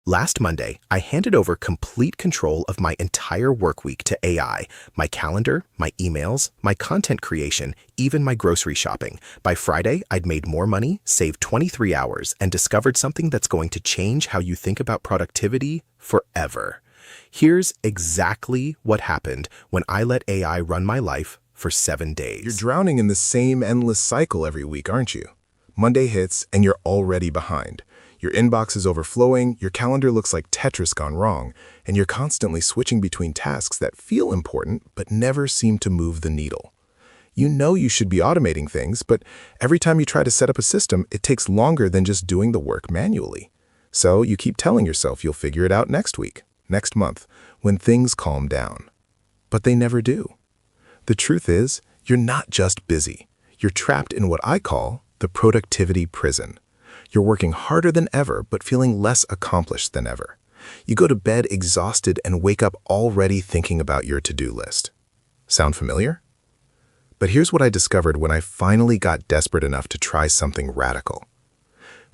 Last Monday, I handed over complete control of my entire work week to AI, my calendar, my emails, my content creation, even my grocery shopping. By Friday, I'd made more money, saved 23 hours, and discovered something that's going to change how you think about productivity forever. Here's exactly what happened when I let AI run my life for 7 days. You're drowning in the same endless cycle every week, aren't you? Monday hits and you're already behind. Your inbox is overflowing, your calendar looks like Tetris gone wrong, and you're constantly switching between tasks that feel important but never seem to move the needle. You know you should be automating things, but every time you try to set up a system, it takes longer than just doing the work manually. So you keep telling yourself you'll figure it out next week, next month, when things calm down. But they never do. The truth is, you're not just busy. You're trapped in what I call the productivity prison. You're working harder than ever, but feeling less accomplished than ever. You go to bed exhausted and wake up already thinking about your to-do list. Sound familiar? But here's what I discovered when I finally got desperate enough to try something radical.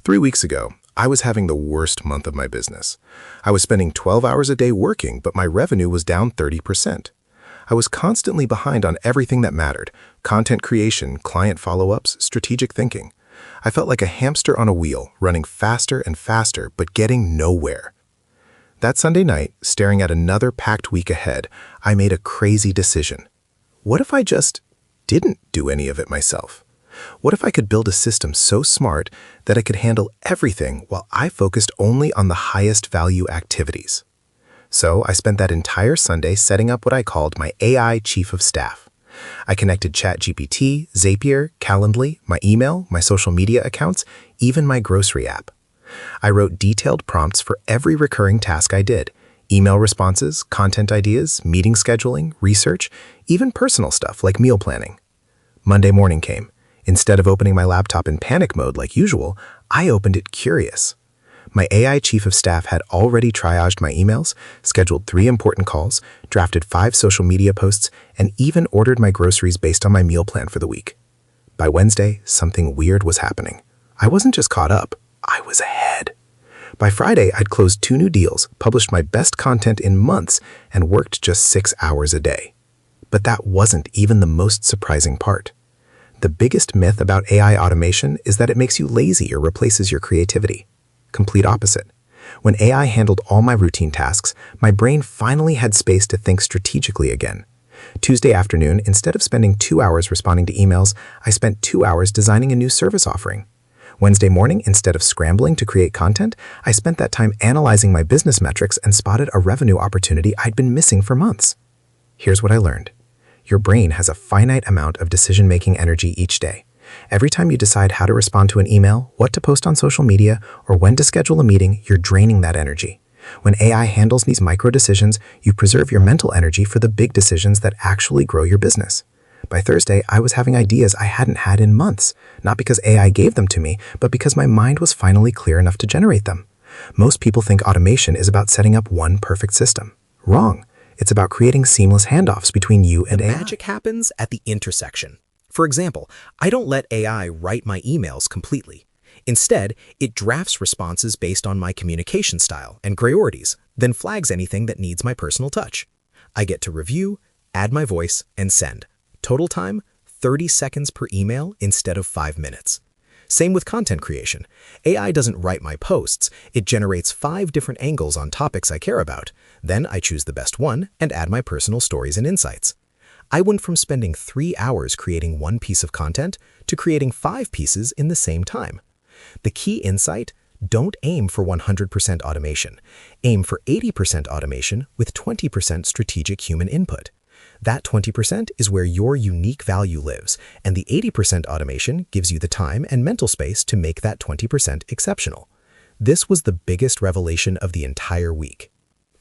3 weeks ago, I was having the worst month of my business. I was spending 12 hours a day working, but my revenue was down 30%. I was constantly behind on everything that mattered: content creation, client follow-ups, strategic thinking. I felt like a hamster on a wheel, running faster and faster, but getting nowhere. That Sunday night, staring at another packed week ahead, I made a crazy decision. What if I just didn't do any of it myself? What if I could build a system so smart that it could handle everything while I focused only on the highest value activities? So I spent that entire Sunday setting up what I called my AI Chief of Staff. I connected ChatGPT, Zapier, Calendly, my email, my social media accounts, even my grocery app. I wrote detailed prompts for every recurring task I did: email responses, content ideas, meeting scheduling, research, even personal stuff like meal planning. Monday morning came. Instead of opening my laptop in panic mode like usual, I opened it curious. My AI Chief of Staff had already triaged my emails, scheduled 3 important calls, drafted 5 social media posts, and even ordered my groceries based on my meal plan for the week. By Wednesday, something weird was happening. I wasn't just caught up, I was ahead. By Friday, I'd closed 2 new deals, published my best content in months, and worked just 6 hours a day. But that wasn't even the most surprising part. The biggest myth about AI automation is that it makes you lazy or replaces your creativity. Complete opposite. When AI handled all my routine tasks, my brain finally had space to think strategically again. Tuesday afternoon, instead of spending 2 hours responding to emails, I spent 2 hours designing a new service offering. Wednesday morning, instead of scrambling to create content, I spent that time analyzing my business metrics and spotted a revenue opportunity I'd been missing for months. Here's what I learned. Your brain has a finite amount of decision-making energy each day. Every time you decide how to respond to an email, what to post on social media, or when to schedule a meeting, you're draining that energy. When AI handles these micro decisions, you preserve your mental energy for the big decisions that actually grow your business. By Thursday, I was having ideas I hadn't had in months, not because AI gave them to me, but because my mind was finally clear enough to generate them. Most people think automation is about setting up one perfect system. Wrong. It's about creating seamless handoffs between you and AI. Magic happens at the intersection. For example, I don't let AI write my emails completely. Instead, it drafts responses based on my communication style and priorities, then flags anything that needs my personal touch. I get to review, add my voice, and send. Total time, 30 seconds per email instead of 5 minutes. Same with content creation. AI doesn't write my posts, it generates 5 different angles on topics I care about. Then I choose the best one and add my personal stories and insights. I went from spending 3 hours creating one piece of content to creating 5 pieces in the same time. The key insight: don't aim for 100% automation. Aim for 80% automation with 20% strategic human input. That 20% is where your unique value lives, and the 80% automation gives you the time and mental space to make that 20% exceptional. This was the biggest revelation of the entire week.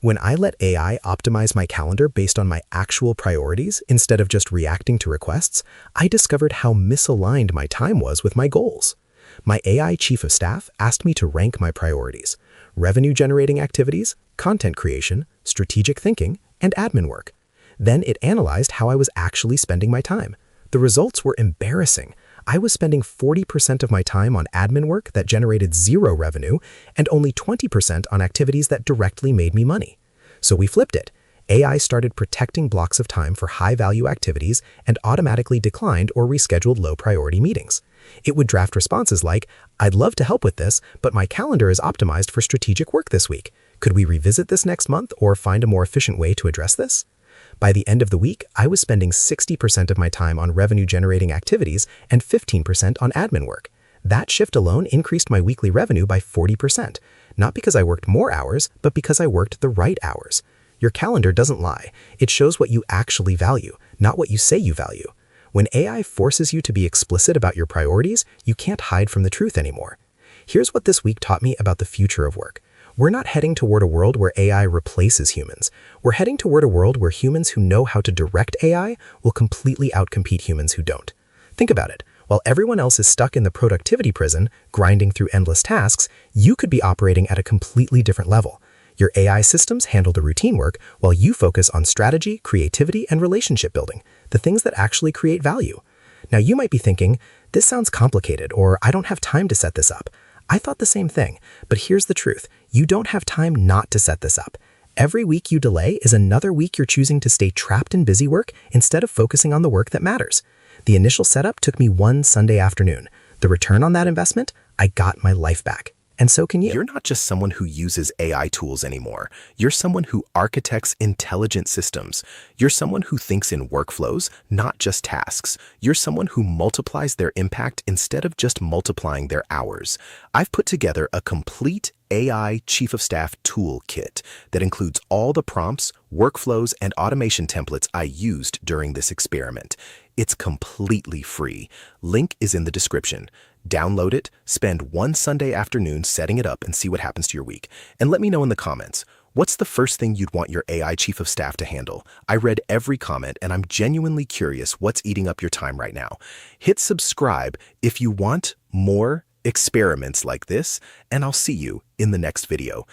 When I let AI optimize my calendar based on my actual priorities instead of just reacting to requests, I discovered how misaligned my time was with my goals. My AI Chief of Staff asked me to rank my priorities: revenue-generating activities, content creation, strategic thinking, and admin work. Then it analyzed how I was actually spending my time. The results were embarrassing. I was spending 40% of my time on admin work that generated zero revenue and only 20% on activities that directly made me money. So we flipped it. AI started protecting blocks of time for high-value activities and automatically declined or rescheduled low-priority meetings. It would draft responses like, "I'd love to help with this, but my calendar is optimized for strategic work this week. Could we revisit this next month or find a more efficient way to address this?" By the end of the week, I was spending 60% of my time on revenue-generating activities and 15% on admin work. That shift alone increased my weekly revenue by 40%, not because I worked more hours, but because I worked the right hours. Your calendar doesn't lie. It shows what you actually value, not what you say you value. When AI forces you to be explicit about your priorities, you can't hide from the truth anymore. Here's what this week taught me about the future of work. We're not heading toward a world where AI replaces humans. We're heading toward a world where humans who know how to direct AI will completely outcompete humans who don't. Think about it. While everyone else is stuck in the productivity prison, grinding through endless tasks, you could be operating at a completely different level. Your AI systems handle the routine work while you focus on strategy, creativity, and relationship building, the things that actually create value. Now you might be thinking, this sounds complicated, or I don't have time to set this up. I thought the same thing, but here's the truth. You don't have time not to set this up. Every week you delay is another week you're choosing to stay trapped in busy work instead of focusing on the work that matters. The initial setup took me one Sunday afternoon. The return on that investment? I got my life back. And so can you. You're not just someone who uses AI tools anymore. You're someone who architects intelligent systems. You're someone who thinks in workflows, not just tasks. You're someone who multiplies their impact instead of just multiplying their hours. I've put together a complete AI Chief of Staff toolkit that includes all the prompts, workflows, and automation templates I used during this experiment. It's completely free. Link is in the description. Download it, spend one Sunday afternoon setting it up and see what happens to your week. And let me know in the comments, what's the first thing you'd want your AI Chief of Staff to handle? I read every comment and I'm genuinely curious what's eating up your time right now. Hit subscribe if you want more experiments like this, and I'll see you in the next video.